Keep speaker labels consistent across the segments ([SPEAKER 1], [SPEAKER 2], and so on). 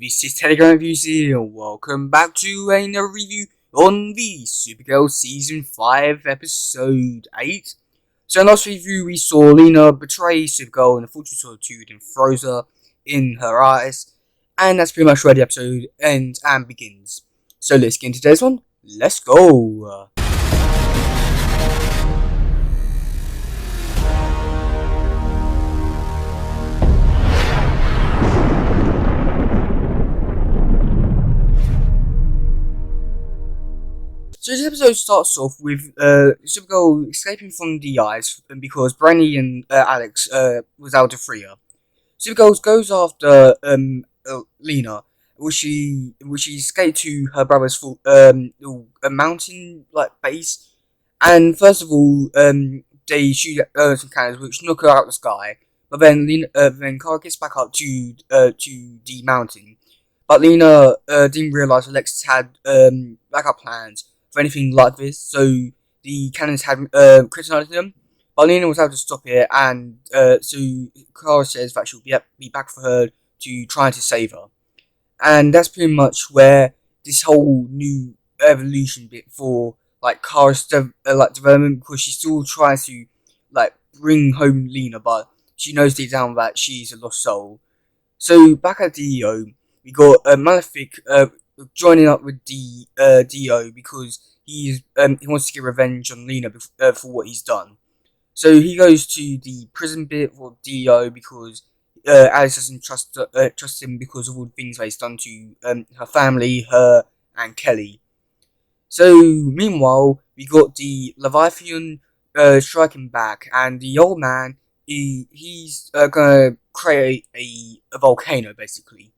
[SPEAKER 1] This is Telegram Reviews here, and welcome back to another review on the Supergirl Season 5, Episode 8. So in last review we saw Lena betray Supergirl in a full solitude and throws her in her eyes. And that's pretty much where the episode ends and begins. So let's get into today's one. Let's go! So this episode starts off with Supergirl escaping from the eyes because Brandy and Alex was out to free her. Supergirl goes after Lena, which she escaped to her brother's a mountain like base, and first of all they shoot some cannons which knock her out of the sky. But then then Kara gets back up to the mountain, but Lena didn't realize Alexis had backup plans for anything like this, so the cannons had kryptonite in them. But Lena was able to stop it, and so Kara says that she'll be back for her to try to save her. And that's pretty much where this whole new evolution bit for like Kara's development, because she still tries to like bring home Lena, but she knows deep down that she's a lost soul. So back at DEO, we got Malefic joining up with the DO because he wants to get revenge on Lena for what he's done. So he goes to the prison bit for DO because Alice doesn't trust him because of all the things that he's done to her family, her and Kelly. So meanwhile, we got the Leviathan striking back, and the old man he's gonna create a volcano basically.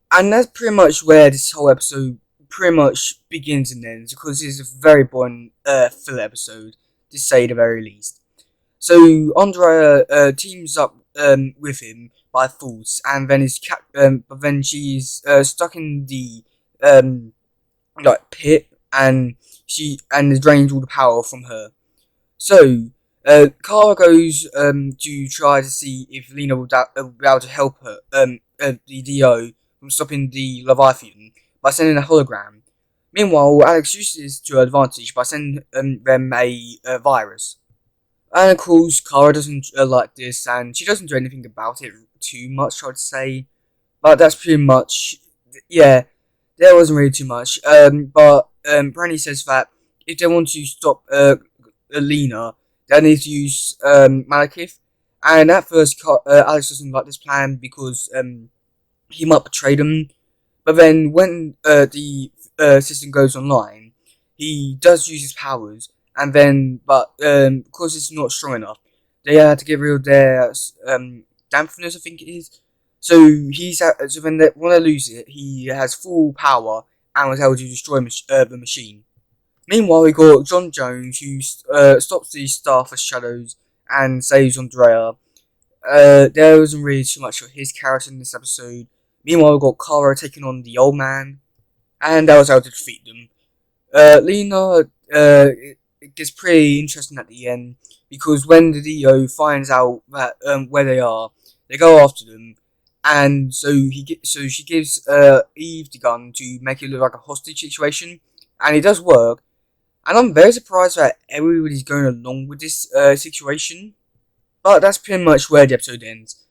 [SPEAKER 1] And that's pretty much where this whole episode pretty much begins and ends, because it's a very boring filler episode, to say the very least. So Andrea teams up with him by force, and then but then she's stuck in the pit, and it drains all the power from her. So Kara goes to try to see if Lena will be able to help her the DO from stopping the Leviathan by sending a hologram. Meanwhile, Alex uses this to her advantage by sending them a virus. And of course, Kara doesn't like this, and she doesn't do anything about it too much, I'd say. But that's pretty much, yeah, there wasn't really too much. But Brandy says that if they want to stop Lena, they need to use Malekith. And at first, Alex doesn't like this plan because he might betray them. But then when the system goes online, he does use his powers, and then because it's not strong enough, they had to get rid of their dampness, I think it is. So when they lose it, he has full power and was able to destroy the machine. Meanwhile, we got John Jones, who stops the Staff of Shadows and saves Andrea. There wasn't really too much of his character in this episode. Meanwhile, we got Kara taking on the old man, and that was how to defeat them. Lena, it gets pretty interesting at the end, because when the DO finds out that where they are, they go after them, and so she gives Eve the gun to make it look like a hostage situation, and it does work. And I'm very surprised that everybody's going along with this situation, but that's pretty much where the episode ends.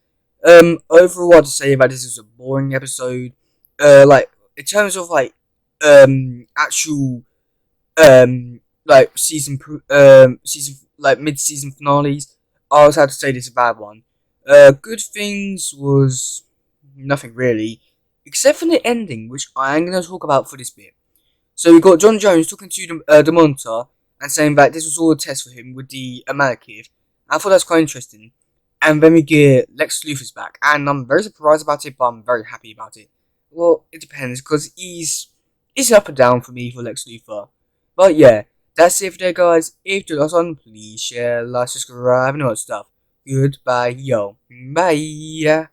[SPEAKER 1] Overall, I'd say that this is a boring episode. Like in terms of actual season mid-season finales, I was have to say this is a bad one. Good things was nothing really, except for the ending, which I am going to talk about for this bit. So we got John Jones talking to the monitor and saying that this was all a test for him with the Malekith. I thought that's quite interesting. And then we get Lex Luthor's back, and I'm very surprised about it, but I'm very happy about it. Well, it depends, because he's up and down for me for Lex Luthor. But yeah, that's it for today, guys. If you like this one, please share, like, subscribe, and all that stuff. Goodbye, yo. Bye.